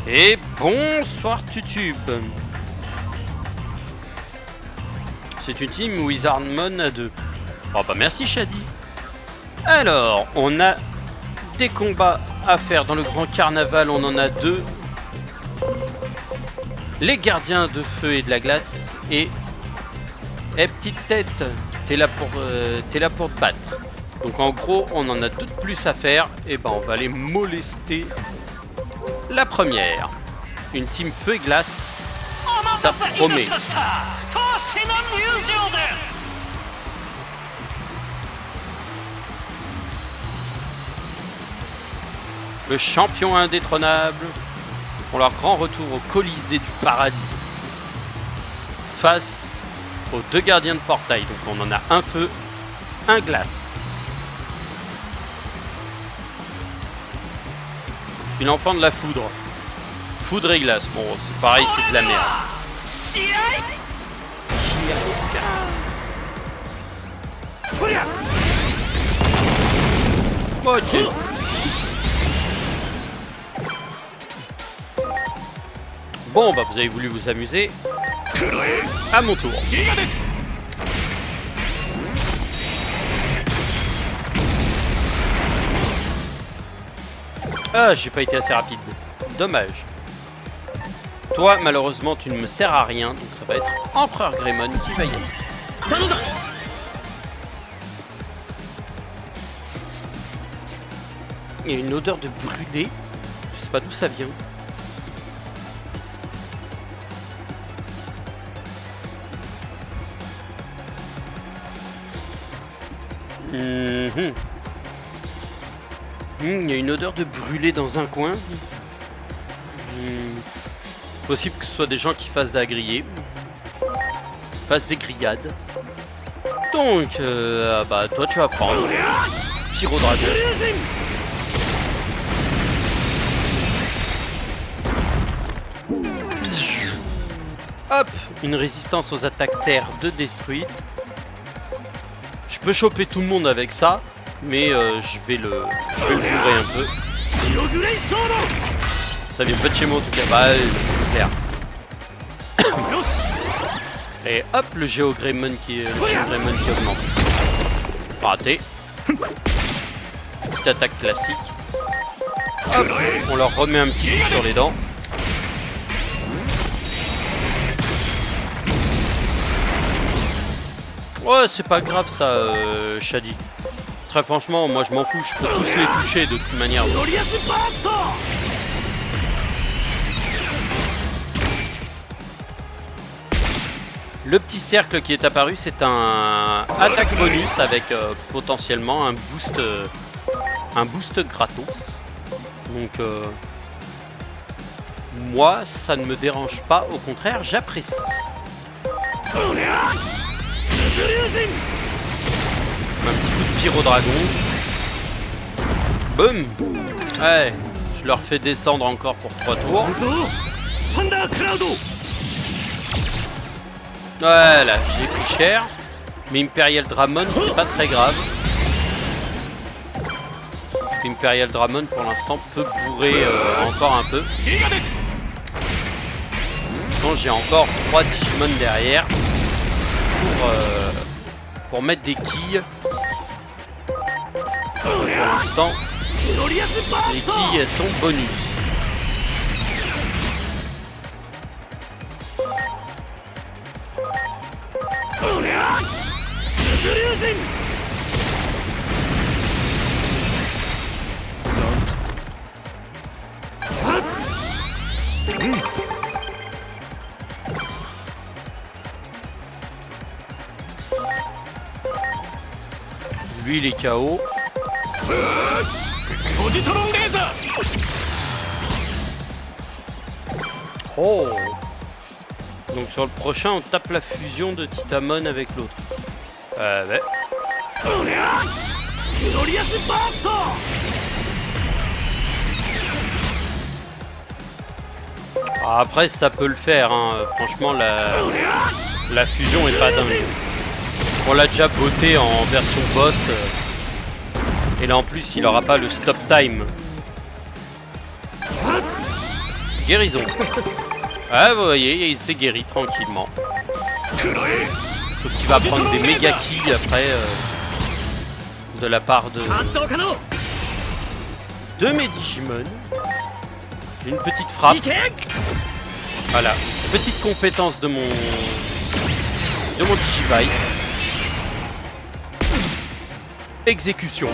Et bonsoir Tutube. C'est une team Wizardmon à 2. Oh bah merci Shadi. Alors, on a des combats à faire dans le grand carnaval, on en a 2. Les gardiens de feu et de la glace et... Eh petite tête, t'es là pour te battre. Donc en gros, on en a toutes plus à faire. Et ben on va aller molester la première. Une team feu et glace. Ça promet. Le champion indétrônable pour leur grand retour au Colisée du Paradis. Face aux 2 gardiens de portail. Donc on en a un feu, un glace. Je suis l'enfant de la foudre. Foudre et glace. Bon, c'est pareil, c'est de la merde. Ok. Bon, bah vous avez voulu vous amuser. À mon tour. Ah, j'ai pas été assez rapide. Dommage. Toi, malheureusement, tu ne me sers à rien, donc ça va être Empereur Greymon qui va y aller. Il y a une odeur de brûlé. Je sais pas d'où ça vient. Il y a une odeur de brûlé dans un coin. Possible que ce soit des gens qui fassent de la grillée. Fassent des grillades. Donc, bah toi tu vas prendre Pyro Dragon. Hop, une résistance aux attaques terre de détruite. Je peux choper tout le monde avec ça, mais je vais le bourrer un peu. Ça vient pas de chez moi en tout cas, bah c'est clair. Et hop, le Géogreymon qui augmente. Raté. Petite attaque classique. Hop, on leur remet un petit coup sur les dents. Ouais, c'est pas grave ça, Shadi. Très franchement, moi je m'en fous, je peux tous les toucher de toute manière. Le petit cercle qui est apparu, c'est un attaque bonus avec potentiellement un boost gratos. Donc moi, ça ne me dérange pas, au contraire, j'apprécie. Un petit coup de Pyro Dragon. Boum. Ouais, je leur fais descendre encore pour 3 tours. Voilà, j'ai pris cher. Mais Imperial Dramon, c'est pas très grave. Imperial Dramon, pour l'instant, peut bourrer encore un peu. Sinon, j'ai encore 3 Digimon derrière. Pour mettre des quilles. Pour l'instant, les quilles elles sont bonus. Lui il est KO. Oh. Donc sur le prochain on tape la fusion de Titamon avec l'autre. Ouais. Après ça peut le faire hein. Franchement la fusion est pas dingue. On l'a déjà botté en version boss. Et là en plus il aura pas le stop time. Guérison. Ah, vous voyez, il s'est guéri tranquillement. Sauf qu'il va prendre des méga kills après de la part de mes Digimon. Une petite frappe. Voilà, petite compétence de mon Digivice. Exécution.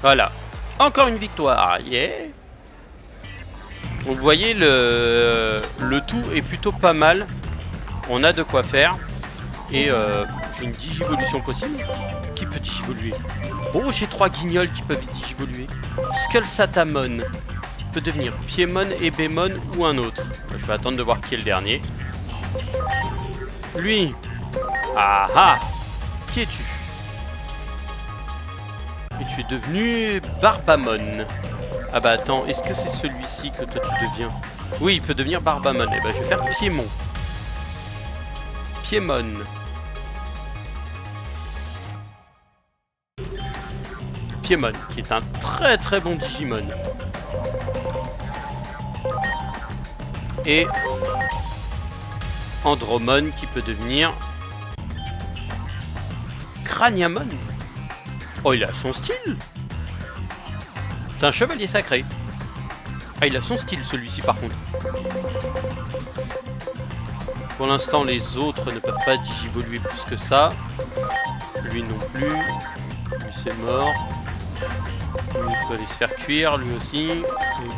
Voilà. Encore une victoire. Yeah. Donc vous voyez, le tout est plutôt pas mal. On a de quoi faire. Et j'ai une digivolution possible. Qui peut digivoluer? Oh, j'ai 3 guignols qui peuvent digivoluer. Skullsatamon peut devenir Piedmon, Ebemon ou un autre. Je vais attendre de voir qui est le dernier. Lui. Ah ah. Qui es-tu? Et tu es devenu Barbamon. Ah bah attends, est-ce que c'est celui-ci que toi tu deviens? Oui, il peut devenir Barbamon. Et bah je vais faire Piedmon. Piedmon. Piedmon, qui est un très très bon Digimon. Et Andromon qui peut devenir Craniamon. Oh, il a son style. C'est un chevalier sacré. Ah, il a son style celui-ci par contre. Pour l'instant, les autres ne peuvent pas digivoluer plus que ça. Lui non plus. Lui c'est mort. Lui il peut aller se faire cuire, lui aussi. Et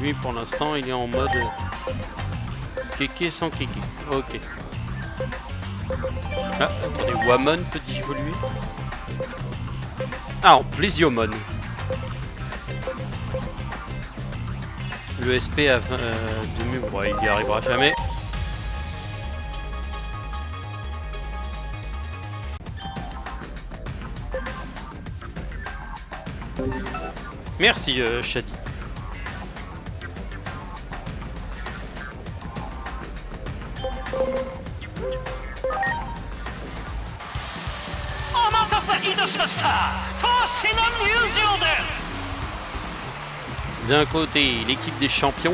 lui pour l'instant il est en mode kéké sans kéké. Ok. Ah, attendez, Wamon peut digivoluer. Ah, en Plésiomon. Le SP a 2000, ouais, il y arrivera jamais. Merci Shadi. D'un côté l'équipe des champions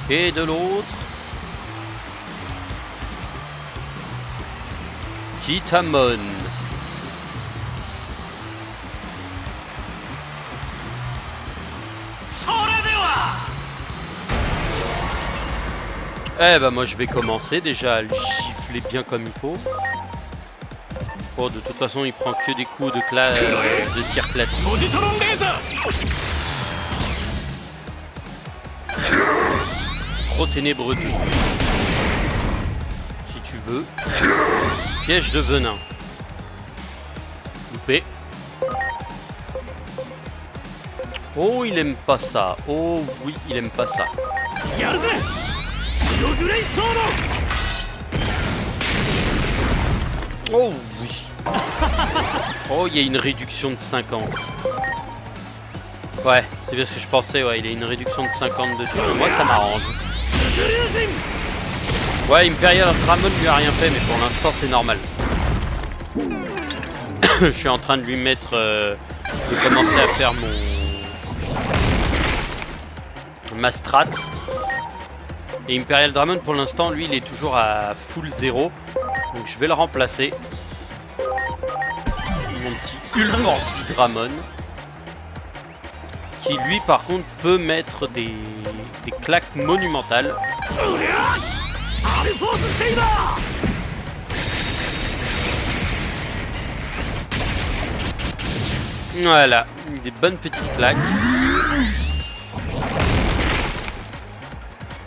et de l'autre Kitamon. Eh bah moi je vais commencer déjà à le gifler bien comme il faut. Oh, de toute façon il prend que des coups de tir classique. Trop ténébreux tout. Si tu veux. Piège de venin. Loupé. Oh, il aime pas ça. Oh oui, il aime pas ça. Oh oui. Oh, il y a une réduction de 50. Ouais, c'est bien ce que je pensais, ouais, il a une réduction de 50 dessus. Moi ça m'arrange. Ouais, Imperial Dramon lui a rien fait, mais pour l'instant c'est normal. Je suis en train de lui mettre... de commencer à faire ma strat. Et Imperial Dramon pour l'instant, lui, il est toujours à full 0. Donc je vais le remplacer. Mon petit Ulforce Dramon. Qui lui par contre peut mettre des claques monumentales. Voilà, des bonnes petites claques.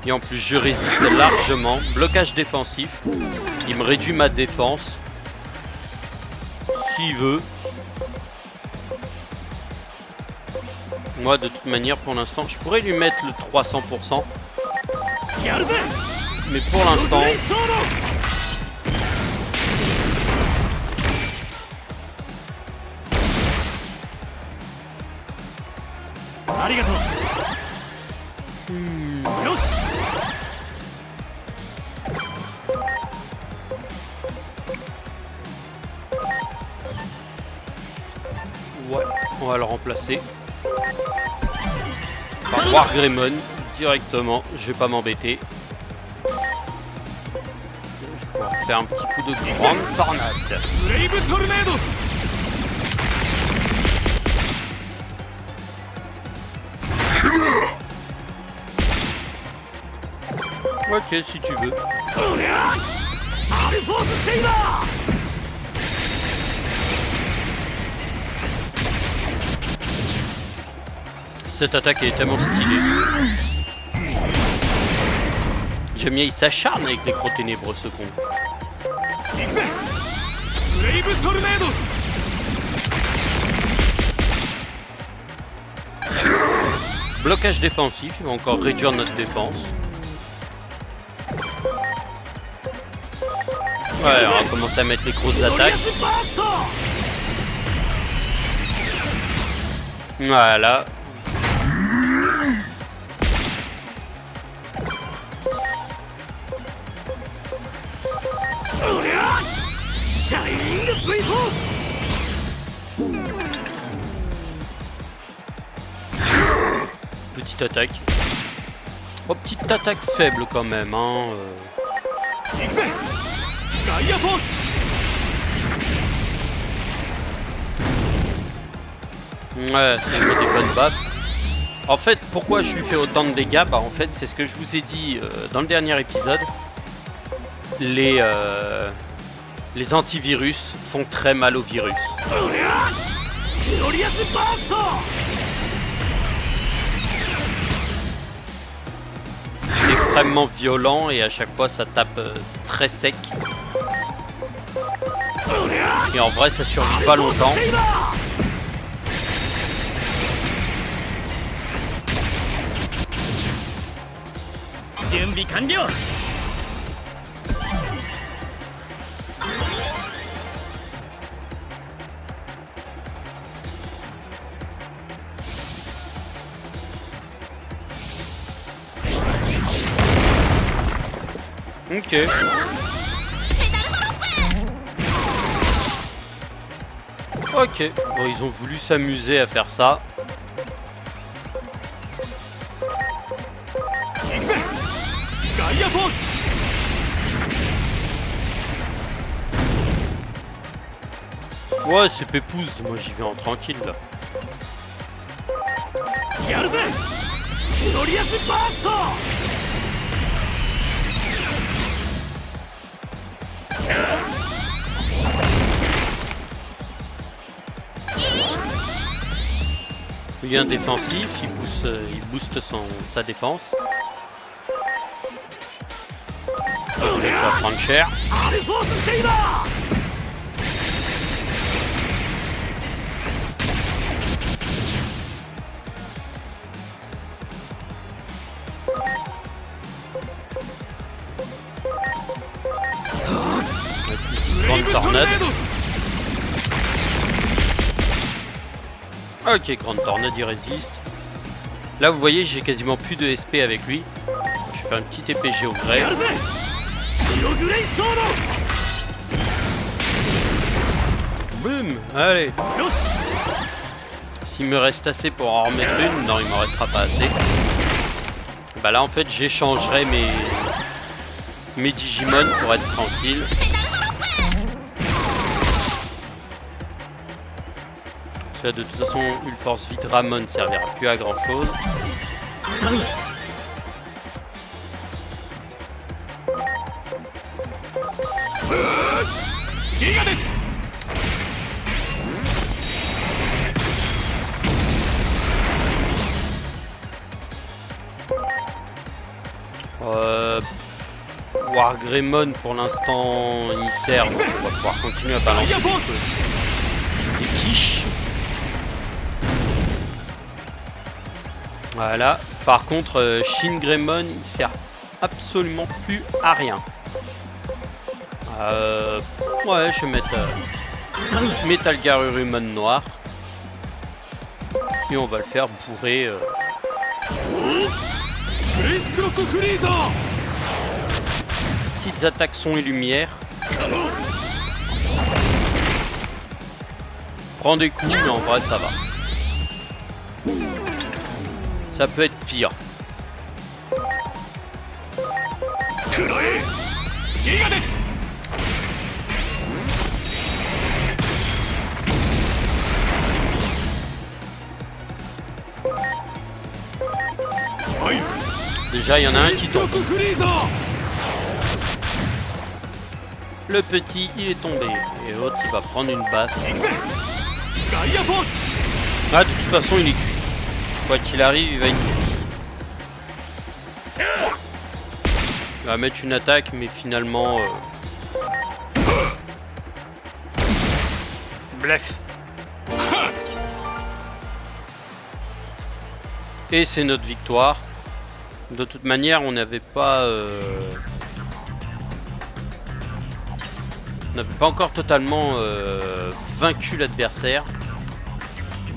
Et en plus je résiste largement. Blocage défensif. Il me réduit ma défense. S'il veut. Moi de toute manière pour l'instant je pourrais lui mettre le 300%. Mais pour l'instant ouais, on va le remplacer. Bah, Wargreymon directement, je vais pas m'embêter. Je vais pouvoir faire un petit coup de grande tornade. Ok, si tu veux. Cette attaque est tellement stylée. J'aime bien, il s'acharne avec les crocs ténébreux, ce con. Blocage défensif, il va encore réduire notre défense. Ouais, on va commencer à mettre les grosses attaques. Voilà. Petite attaque. Oh, petite attaque faible quand même, hein. Ouais, c'est une des bonnes baffes. En fait, pourquoi je lui fais autant de dégâts? Bah en fait, c'est ce que je vous ai dit dans le dernier épisode. Les antivirus font très mal au virus. C'est extrêmement violent et à chaque fois ça tape très sec. Et en vrai, ça survit pas longtemps. Ok. Ok. Bon, ils ont voulu s'amuser à faire ça. Ouais, c'est pépouze. Moi, j'y vais en tranquille, là. Il y a un défensif, il booste sa défense. Il va prendre cher. Grande tornade. Ok, grande tornade, il résiste. Là, vous voyez, j'ai quasiment plus de SP avec lui. Je vais faire une petite épée géogrée. Boum, allez. S'il me reste assez pour en remettre une, non, il m'en restera pas assez. Bah là, en fait, j'échangerai mes Digimon pour être tranquille. De toute façon, Ulforce Vidramon ne servira plus à grand chose. Wargreymon pour l'instant il sert, donc on va pouvoir continuer à balancer des quiches. Voilà. Par contre, Shingreymon, il sert absolument plus à rien. Ouais, je vais mettre Metal Garurumon noir. Et on va le faire bourrer. Petites attaques son et lumière. Prends des coups, mais en vrai, ça va. Ça peut être pire. Déjà, il y en a un qui tombe. Le petit, il est tombé. Et l'autre, il va prendre une baffe. Ah, de toute façon, il est cuit. Quoi qu'il arrive, il va être cuit. Il va mettre une attaque, mais finalement... Bref. Et c'est notre victoire. De toute manière, on n'avait pas... On n'avait pas encore totalement vaincu l'adversaire.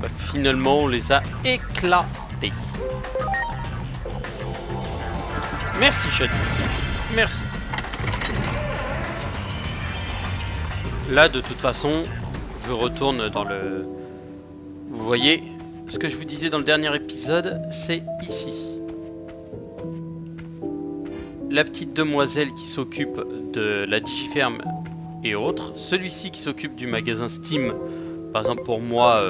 Bah, finalement, on les a éclatés. Merci, Shadi. Merci. Là, de toute façon, je retourne dans le... Vous voyez, ce que je vous disais dans le dernier épisode, c'est ici. La petite demoiselle qui s'occupe de la digiferme et autres. Celui-ci qui s'occupe du magasin Steam. Par exemple, pour moi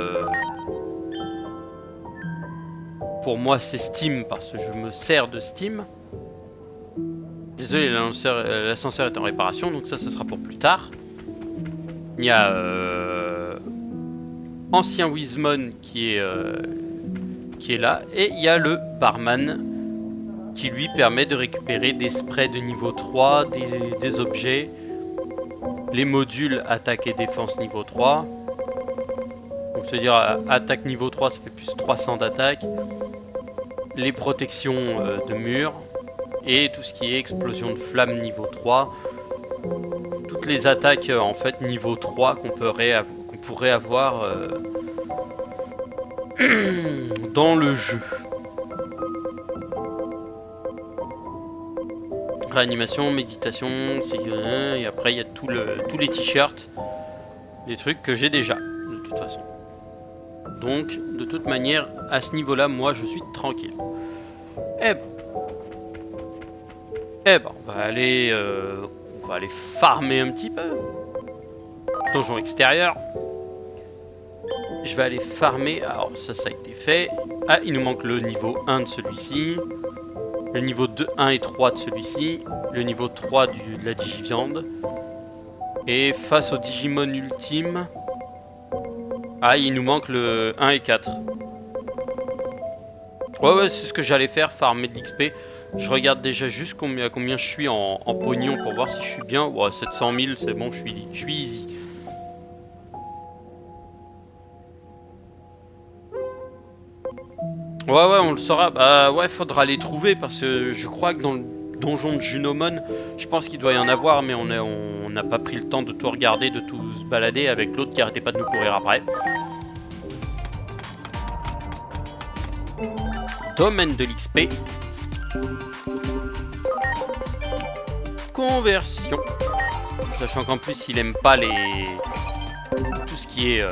c'est Steam parce que je me sers de Steam. Désolé, l'ascenseur est en réparation, donc ça sera pour plus tard. Il y a Ancien Wizmon qui est là, et il y a le barman qui lui permet de récupérer des sprays de niveau 3, des objets, les modules attaque et défense niveau 3. Donc c'est-à-dire attaque niveau 3, ça fait plus 300 d'attaque. Les protections de murs et tout ce qui est explosion de flammes niveau 3. Toutes les attaques en fait niveau 3 qu'on pourrait avoir dans le jeu. Réanimation, méditation, et après il y a tous les t-shirts, des trucs que j'ai déjà de toute façon. Donc de toute manière à ce niveau là moi je suis tranquille. Eh ben on va aller farmer un petit peu. Donjon extérieur. Je vais aller farmer. Alors ça a été fait. Ah, il nous manque le niveau 1 de celui-ci. Le niveau 2, 1 et 3 de celui-ci. Le niveau 3 de la digiviande. Et face au Digimon ultime. Ah, il nous manque le 1 et 4. Ouais, c'est ce que j'allais faire, farmer de l'XP. Je regarde déjà juste combien je suis en pognon pour voir si je suis bien. Ouais, 700 000, c'est bon, je suis easy. Ouais, on le saura. Bah ouais, faudra les trouver parce que je crois que dans le donjon de Junomon, je pense qu'il doit y en avoir, mais on n'a pas pris le temps de tout regarder, de tout se balader avec l'autre qui arrêtait pas de nous courir après. Domaine de l'XP. Conversion. Sachant qu'en plus il aime pas tout ce qui est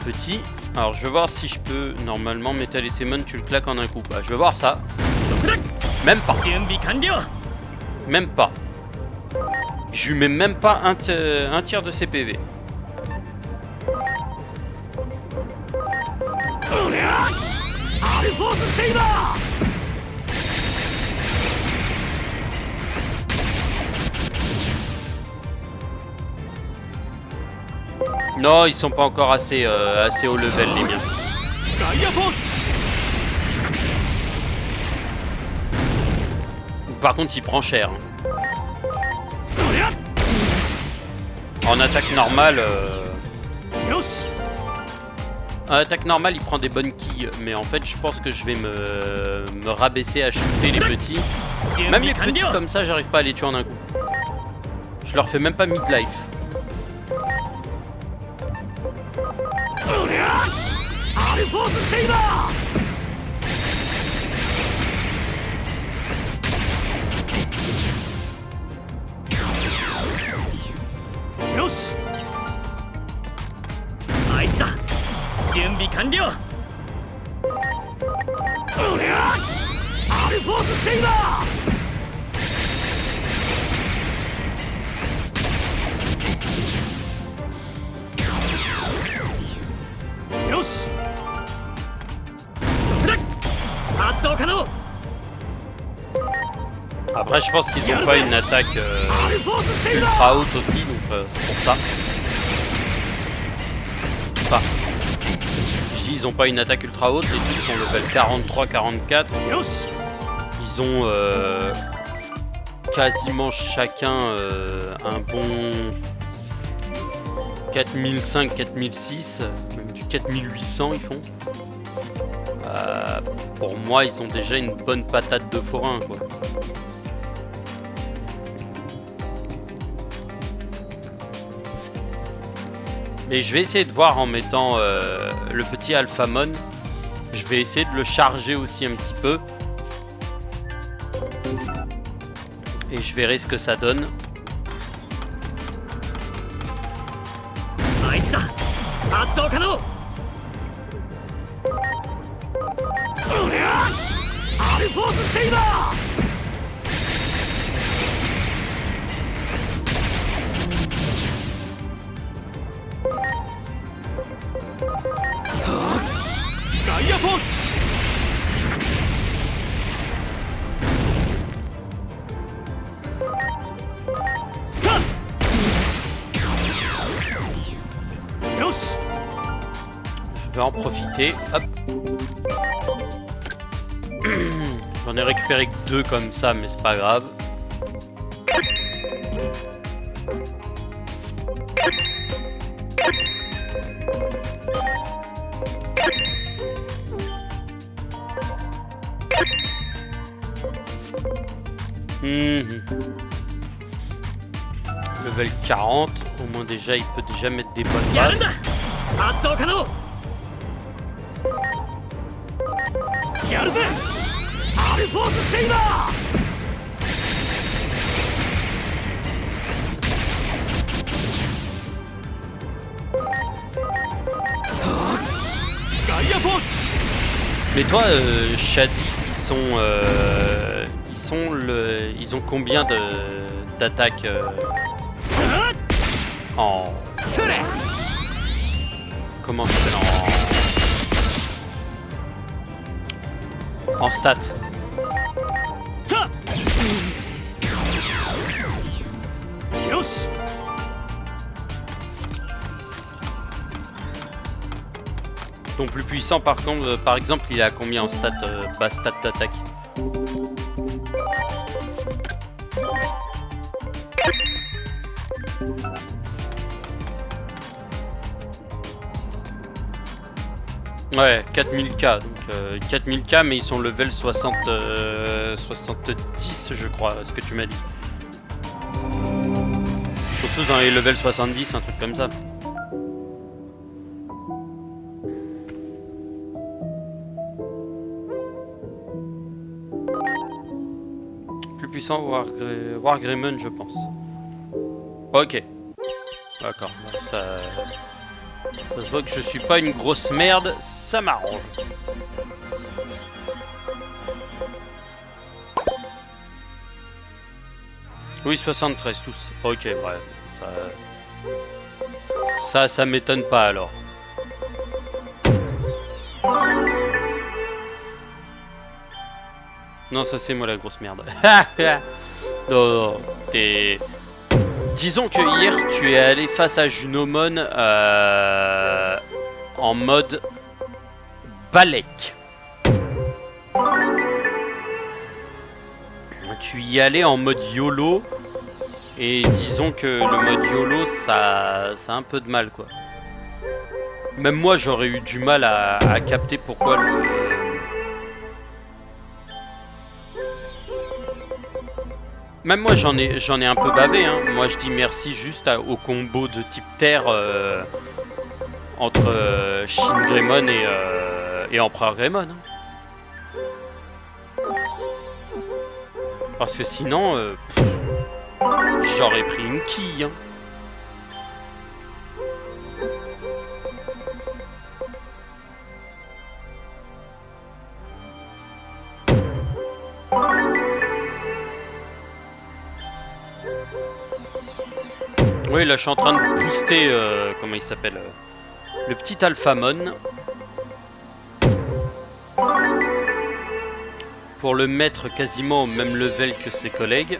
petit. Alors je vais voir si je peux. Normalement Metal et Temon tu le claques en un coup. Bah je vais voir ça. Même pas. Même pas. Je lui mets même pas un tiers de ses PV. Non, ils sont pas encore assez haut level les miens. Par contre, il prend cher. En attaque normale, en attaque normale, il prend des bonnes quilles, mais en fait, je pense que je vais me rabaisser à shooter les petits. Même les petits comme ça, j'arrive pas à les tuer en un coup. Je leur fais même pas midlife. Après, je pense qu'ils ont pas une attaque ultra haute aussi, donc c'est pour ça. Enfin, je dis ils ont pas une attaque ultra haute, les types sont level 43-44. Ils ont quasiment chacun un bon 4005, 4006, même du 4800 ils font. Pour moi, ils ont déjà une bonne patate de forain, quoi. Et je vais essayer de voir en mettant le petit Alphamon. Je vais essayer de le charger aussi un petit peu. Et je verrai ce que ça donne. Je vais en profiter. Hop. J'en ai récupéré que 2 comme ça, mais c'est pas grave. Level 40, au moins déjà il peut déjà mettre des bonnes bases. Mais toi, Shadi, ils ont combien d'attaques en... Comment ça s'appelle en stats? Ton plus puissant par contre, par exemple, il est à combien en stats, base stat d'attaque? Ouais, 4000k, donc 4000k, mais ils sont level 70 je crois, ce que tu m'as dit. Surtout dans les level 70, un truc comme ça. Plus puissant Wargreymon, je pense. Ok. D'accord, ça se voit que je suis pas une grosse merde, ça m'arrange. Oui, 73 tous. Ok, bref. Ça m'étonne pas alors. Non, ça c'est moi la grosse merde. Non, t'es... Disons que hier tu es allé face à Junomon en mode Balek. Tu y allais en mode YOLO et disons que le mode YOLO ça a un peu de mal quoi. Même moi j'aurais eu du mal à capter pourquoi le... Même moi j'en ai un peu bavé hein. Moi je dis merci juste au combo de type terre entre Shin Greymon et Empereur Greymon. Hein. Parce que sinon j'aurais pris une quille. Hein. Oui, là je suis en train de booster, comment il s'appelle, le petit Alphamon. pour le mettre quasiment au même level que ses collègues.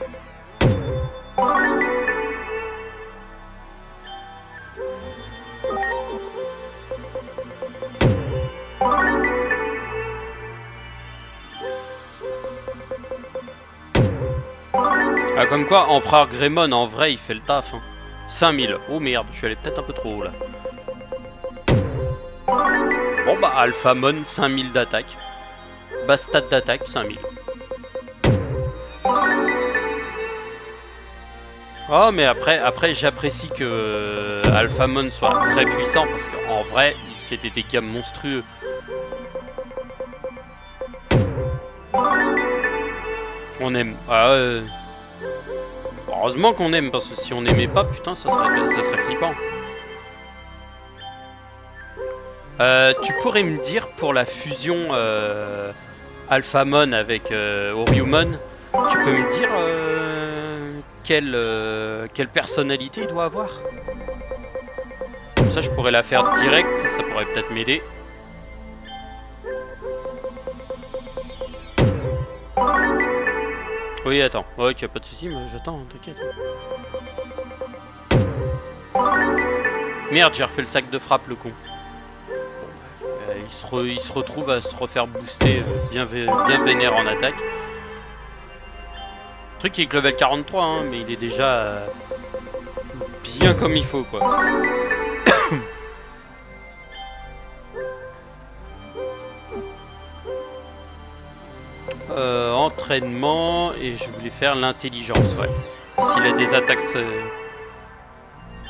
Ah, comme quoi, Empereur Greymon, en vrai, il fait le taf. Hein. 5000. Oh merde, je suis allé peut-être un peu trop haut là. Bon bah, Alphamon, 5000 d'attaque. Basse stat d'attaque, 5000. Oh, mais après j'apprécie que Alphamon soit très puissant parce qu'en vrai, il fait des dégâts monstrueux. On aime. Ah, heureusement qu'on aime, parce que si on n'aimait pas, putain, ça serait flippant. Tu pourrais me dire pour la fusion Alphamon avec Oriumon, tu peux me dire quelle personnalité il doit avoir? Comme ça, je pourrais la faire direct, ça pourrait peut-être m'aider. Oui, attends. Ok, pas de soucis, mais j'attends, t'inquiète. Merde, j'ai refait le sac de frappe, le con. Il se retrouve à se refaire booster bien vénère en attaque. Le truc il est que level 43, hein, mais il est déjà bien comme il faut, quoi. Entraînement, et je voulais faire l'intelligence, ouais. S'il a des attaques...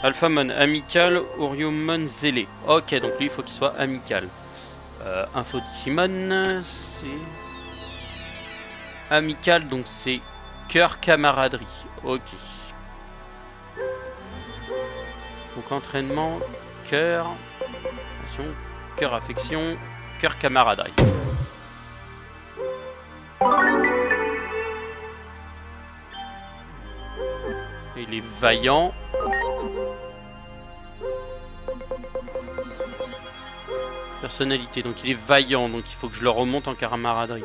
Alphamon amical, Oriumon zélé. Ok, donc lui il faut qu'il soit amical. Info Digimon, c'est... Amical, donc c'est cœur camaraderie. Ok. Donc entraînement, cœur... Attention, cœur affection, cœur camaraderie. Il est vaillant. Personnalité, donc il est vaillant, donc il faut que je le remonte en camaraderie.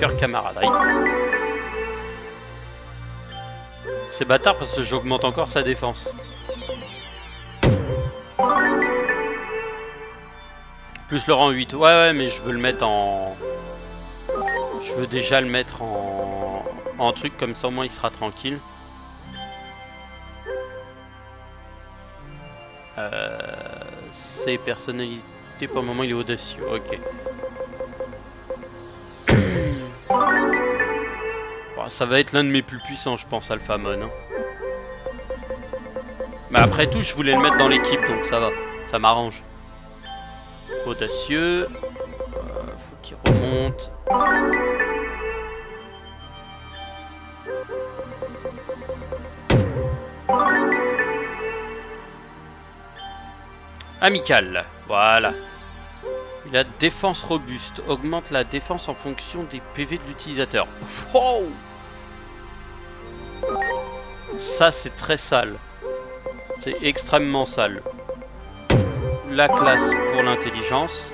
Cœur camaraderie. C'est bâtard parce que j'augmente encore sa défense. Plus le rang 8. Ouais, mais je veux le mettre en... Je veux déjà le mettre en truc, comme ça au moins il sera tranquille. Ses personnalités, pour le moment il est audacieux, ok. Bon, ça va être l'un de mes plus puissants, je pense, Alphamon. Hein. Mais après tout, je voulais le mettre dans l'équipe, donc ça va, ça m'arrange. Audacieux, faut qu'il remonte. Amical, voilà. Il a défense robuste, augmente la défense en fonction des PV de l'utilisateur. Wow, ça c'est très sale. C'est extrêmement sale. La classe pour l'intelligence.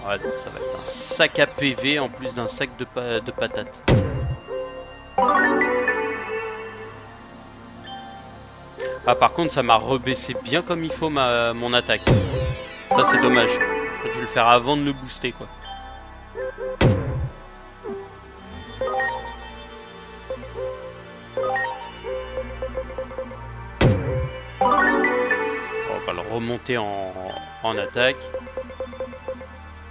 Ouais, donc ça va être un sac à PV en plus d'un sac de patates. Ah, par contre ça m'a rebaissé bien comme il faut mon attaque. Ça c'est dommage. J'aurais dû le faire avant de le booster, quoi. On va le remonter en attaque.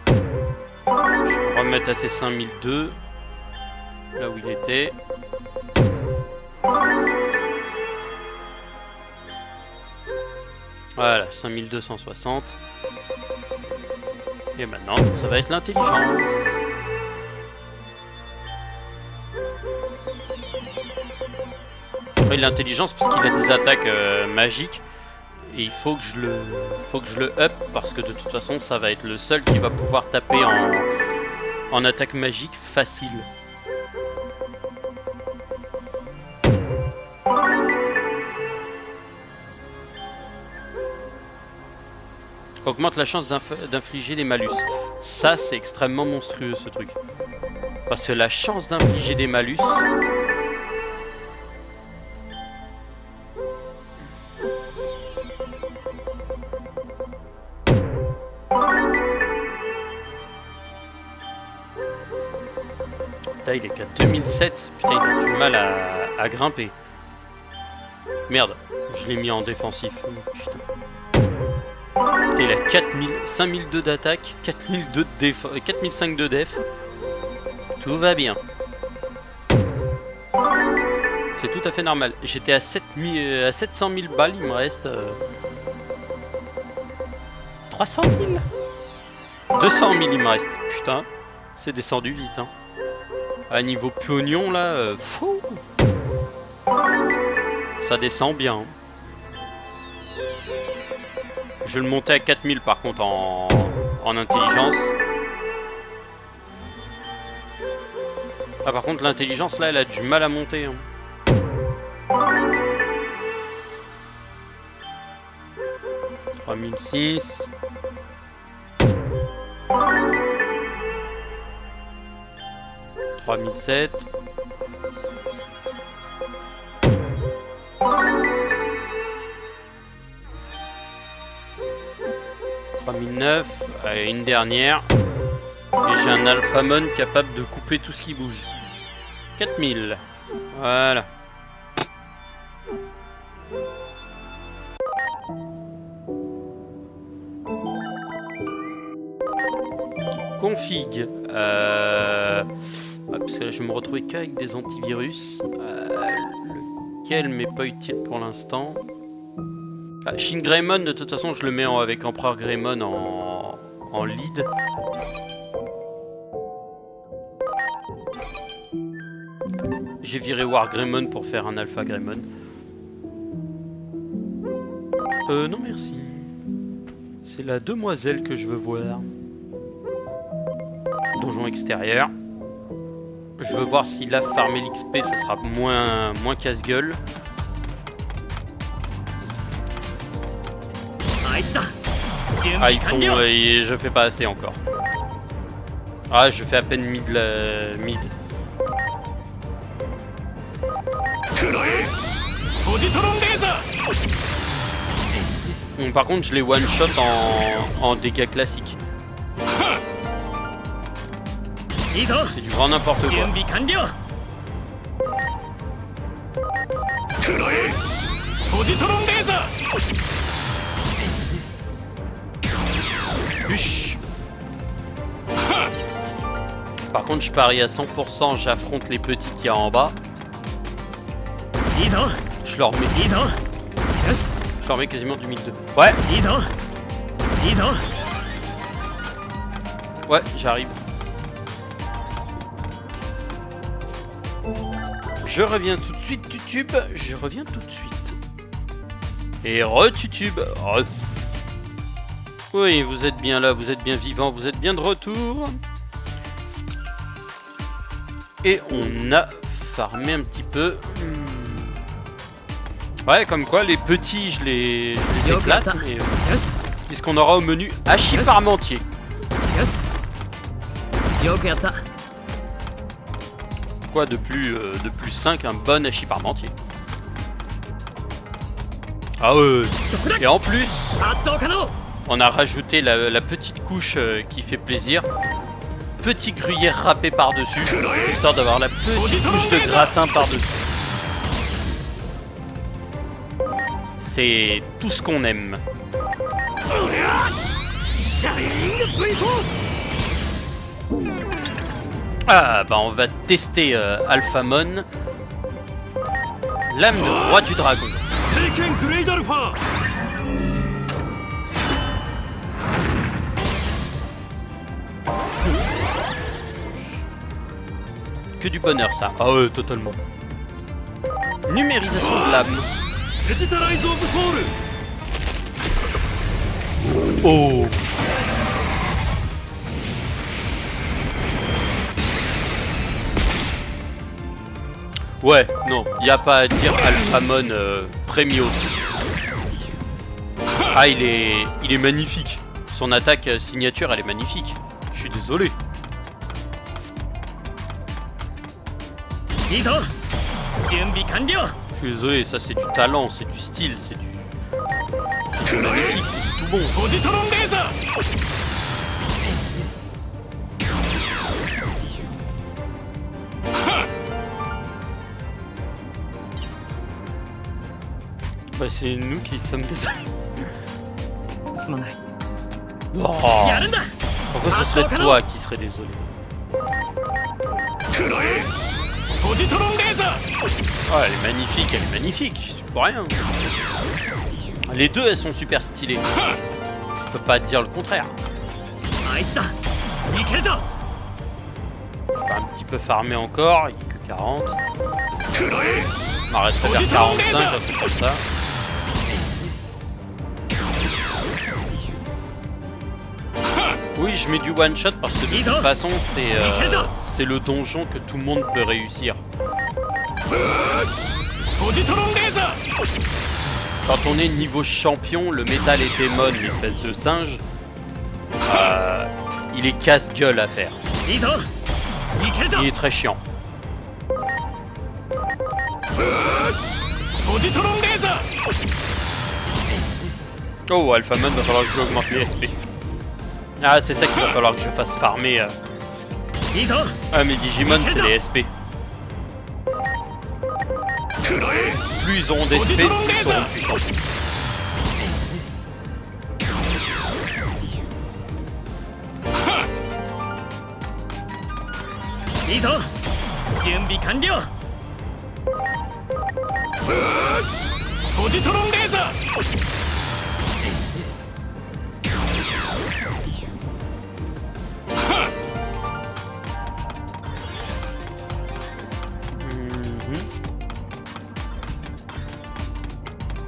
Je vais remettre à ses 5002. Là où il était. Voilà, 5260. Et maintenant, ça va être l'intelligence. Après l'intelligence, parce qu'il a des attaques magiques. Et il faut que je le up, parce que de toute façon, ça va être le seul qui va pouvoir taper en attaque magique facile. Augmente la chance d'infliger les malus. Ça, c'est extrêmement monstrueux ce truc. Parce que la chance d'infliger des malus... Putain, il est qu'à 2007. Putain, il a du mal à grimper. Merde, je l'ai mis en défensif. Putain. Putain, il a 5002 d'attaque, 4002 de déf, 4005 de def. Tout va bien. C'est tout à fait normal. J'étais à 700 000 balles, il me reste 300 000. 200 000 il me reste. Putain, c'est descendu vite. Hein. À niveau pognon là, fou. Ça descend bien. Hein. Je vais le monter à 4000 par contre en intelligence. Ah par contre l'intelligence là elle a du mal à monter. Hein. « 3006. 3007. 3009, une dernière. Et j'ai un Alphamon capable de couper tout ce qui bouge. 4000. Voilà. Config. Parce que là, je vais me retrouver qu'avec des antivirus. Lequel m'est pas utile pour l'instant. Ah, Shin Greymon, de toute façon, je le mets avec Empereur Greymon en lead. J'ai viré War Greymon pour faire un Alpha Greymon. Non merci. C'est la demoiselle que je veux voir. Donjon extérieur. Je veux voir si là, farmer l'XP, ça sera moins casse-gueule. Ah, ils font... je fais pas assez encore. Ah, je fais à peine mid. Bon, par contre, je les one-shot en dégâts classiques. C'est du grand n'importe quoi. Huch. Par contre, je parie à 100%, j'affronte les petits qu'il y a en bas. Je leur mets. Je leur mets quasiment du 1002. Ouais. Ouais, j'arrive. Je reviens tout de suite, Tutube. Je reviens tout de suite. Et re-Tutube. Re. Oui, vous êtes bien là, vous êtes bien vivant, vous êtes bien de retour. Et on a farmé un petit peu. Ouais, comme quoi, les petits, je les éclate. Mais, puisqu'on aura au menu hachis parmentier. Quoi de plus 5, un bon hachis parmentier. Ah ouais. Et en plus, on a rajouté la petite couche qui fait plaisir. Petit gruyère râpé par-dessus, histoire d'avoir la petite couche de gratin par-dessus. C'est tout ce qu'on aime. Ah bah on va tester Alphamon. Lame de roi du dragon. Que du bonheur ça. Ah ouais, totalement. Numérisation de l'âme. Oh. Ouais, non, y a pas à dire Alphamon Premios. Ah, il est magnifique. Son attaque signature, elle est magnifique. Je suis désolé. Je suis désolé, ça c'est du talent, c'est du style, c'est du magnifique, c'est du tout bon. Bah c'est nous qui sommes désolés. Oh. Pourquoi ce serait toi qui serais désolé? Oh, elle est magnifique, c'est pour rien. Les deux, elles sont super stylées. Je peux pas te dire le contraire. Je vais un petit peu farmer encore, il n'y a que 40. On en resterait vers 45, un truc comme ça. Oui, je mets du one shot parce que de toute façon, c'est le donjon que tout le monde peut réussir. Quand on est niveau champion, le Metal et Demon, l'espèce de singe, il est casse-gueule à faire. Il est très chiant. Oh, Alphamon, va falloir que je augmente les SP. Ah, c'est ça qu'il va falloir que je fasse farmer. Ah, mes Digimon, c'est les SP. Plus ils auront d'SP, plus ils seront puissants.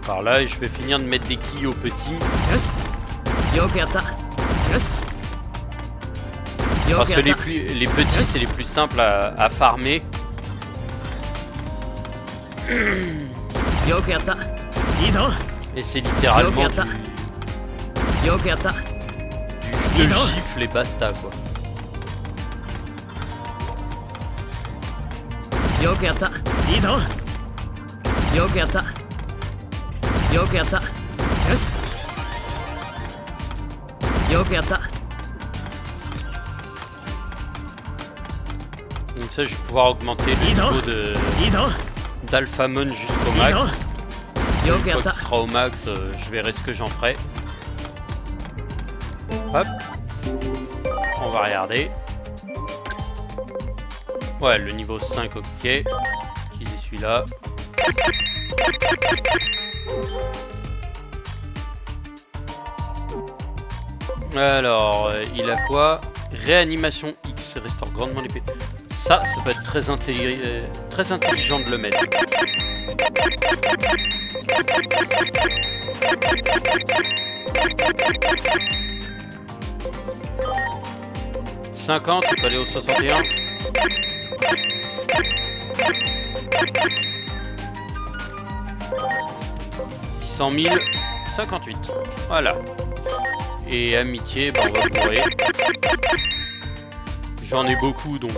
Par là, je vais finir de mettre des quilles aux petits. Parce que les petits, c'est les plus simples à farmer. Et c'est littéralement du je te gifle et basta quoi. Donc ça, je vais pouvoir augmenter le niveau d'Alphamon jusqu'au max. Une fois qu'il sera au max, je verrai ce que j'en ferai. Hop. On va regarder. Ouais, le niveau 5, ok. Qui est celui-là. Alors, il a quoi? Réanimation X, restaure grandement l'épée. Ça peut être très intelligent de le mettre. « 50, tu peux aller au 61. 100 000, 58. Voilà. Et amitié, bah on va bourrer. J'en ai beaucoup donc.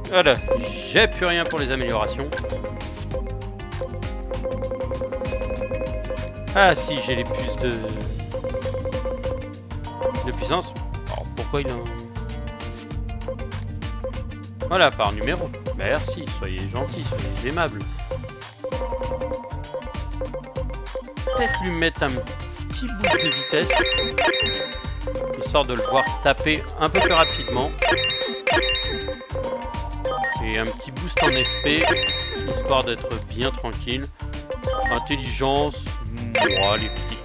Voilà, j'ai plus rien pour les améliorations. Ah si, j'ai les puces de puissance. Alors pourquoi il a un... Voilà, par numéro. Merci, soyez gentils, soyez aimables. Peut-être lui mettre un petit boost de vitesse, histoire de le voir taper un peu plus rapidement. Et un petit boost en SP, histoire d'être bien tranquille. Intelligence, moi les petits.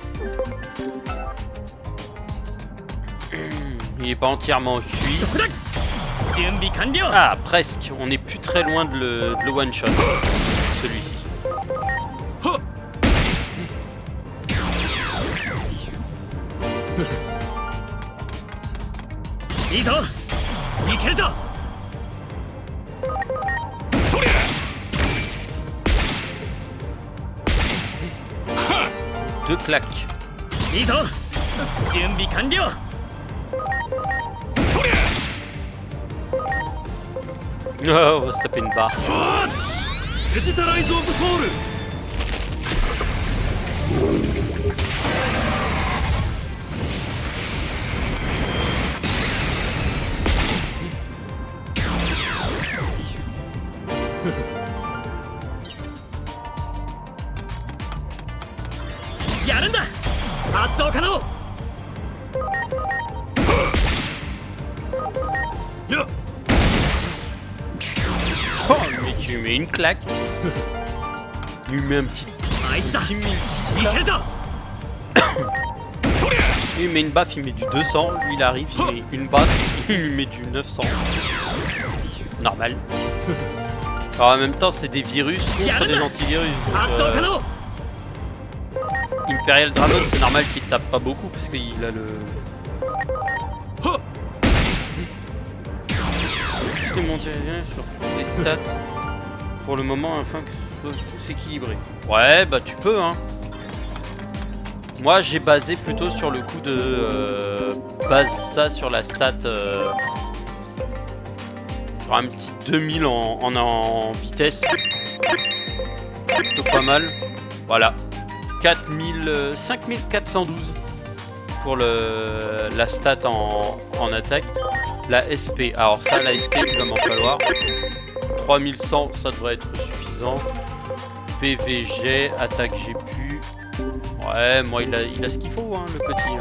Il est pas entièrement cuit. Ah, presque. On est plus très loin de le one-shot, celui-ci. いけるぞ。そりゃ Deux claques. いいぞ。準備完了。そりゃ Oh, on va se taper une barre. デジタライズオブソウル やるんだ。発動可能。やっ Oh, mais tu lui mets une claque. Il lui met un petit, あいつだ。 petit 1006 い là. けるぞ。 そりゃ Il lui met une baffe, il met du 200. Lui, il arrive, il met une baffe, il lui met du 900. Normal. Alors en même temps, c'est des virus contre des antivirus. Donc, 発動可能。 Imperial Dragon, c'est normal qu'il tape pas beaucoup parce qu'il a le. はっ Je vais monter sur les stats. Pour le moment, afin que ce soit tous équilibré. Ouais, bah tu peux, hein. Moi, j'ai basé plutôt sur le coup de base ça sur la stat. Sur un petit 2000 en vitesse. Plutôt pas mal. Voilà. 5412 pour la stat en attaque. La SP, alors ça, la SP, il va m'en falloir 3100, ça devrait être suffisant. PVG, attaque GPU. Ouais, moi il a ce qu'il faut, hein, le petit.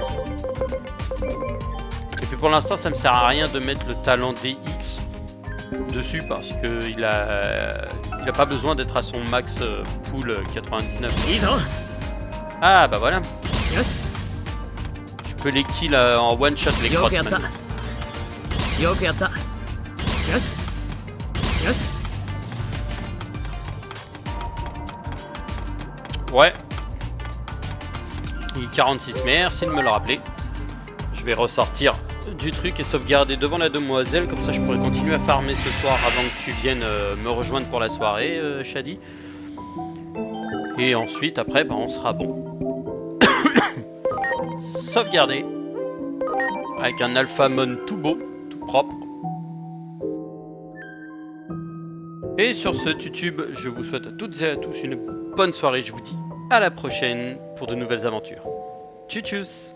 Et puis pour l'instant, ça me sert à rien de mettre le talent DX dessus parce que il a pas besoin d'être à son max pool 99. いいぞ。 Ah bah voilà, よし。 je peux les kill en one shot les よ crottes くやった。 maintenant. よくやった。よし。よし。 Ouais. Il est 46, merci de me le rappeler. Je vais ressortir du truc et sauvegarder devant la demoiselle, comme ça je pourrai continuer à farmer ce soir avant que tu viennes me rejoindre pour la soirée, Shadi. Et ensuite, après, bah, on sera bon. Sauvegarder. Avec un Alphamon tout beau, tout propre. Et sur ce YouTube, je vous souhaite à toutes et à tous une bonne soirée. Je vous dis à la prochaine pour de nouvelles aventures. Tchuss tchuss.